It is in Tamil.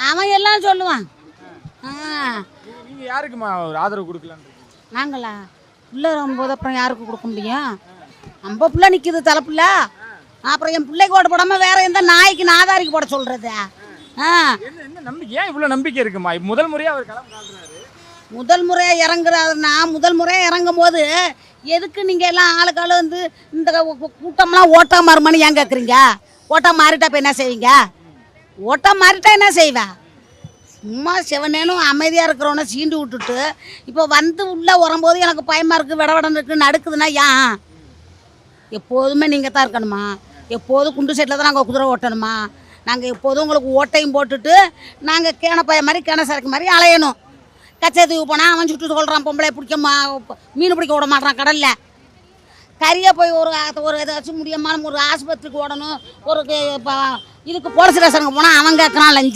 அவன் எல்லாம் சொல்லுவான். நீங்கள் யாருக்குமா ஒரு ஆதரவு கொடுக்கலான்னு? நாங்களா பிள்ளை வரும்போது அப்புறம் யாருக்கு கொடுக்க முடியும்? நம்ம பிள்ளை நிற்கிது தலைப்புள்ள, அப்புறம் என் பிள்ளைக்கு ஓட்ட போடாமல் வேற எந்த நாய்க்கு நாதாரிக்கு போட சொல்கிறது? என்ன நம்பிக்கை, ஏன் இவ்வளோ நம்பிக்கை இருக்குமா? முதல் முறையாக அவர் களம் காட்டுறாரு. முதல் முறையாக இறங்குறாருன்னா, முதல் முறையாக இறங்கும் போது எதுக்கு நீங்கள் எல்லாம் ஆளுக்கால வந்து இந்த கூட்டம்லாம் ஓட்டா மாறுமான்னு ஏன் கேட்குறீங்க? ஓட்டா மாறிட்டா இப்போ என்ன செய்வீங்க? ஓட்டா மாறிட்டா என்ன செய்வேன்? சும்மா சிவனேனும் அமைதியாக இருக்கிறவனை சீண்டு விட்டுட்டு இப்போ வந்து உள்ளே வரும்போது எனக்கு பயமாக இருக்குது, விடவடன் இருக்குது, நடுக்குதுன்னா ஏன்? எப்போதுமே நீங்கள் தான் இருக்கணுமா? எப்போதும் குண்டு சைட்டில் தான் நாங்கள் குதிரை ஓட்டணுமா? நாங்கள் எப்போதும் உங்களுக்கு ஓட்டையும் போட்டுட்டு நாங்கள் கேனப்பைய மாதிரி கேன சரக்கு மாதிரி அலையணும். கச்சேத்துக்கு போனால் அவன் சுட்டு சொல்கிறான் பொம்பளை பிடிக்க மீன் பிடிக்க விட மாட்டான் கடலில். கரியாக போய் ஒரு ஏதாச்சும் முடியாமல் ஒரு ஆஸ்பத்திரிக்கு ஓடணும், ஒரு இதுக்கு போலீஸ் ஸ்டேஷனுக்கு போனால் அவன் கேட்குறான் லஞ்சம்.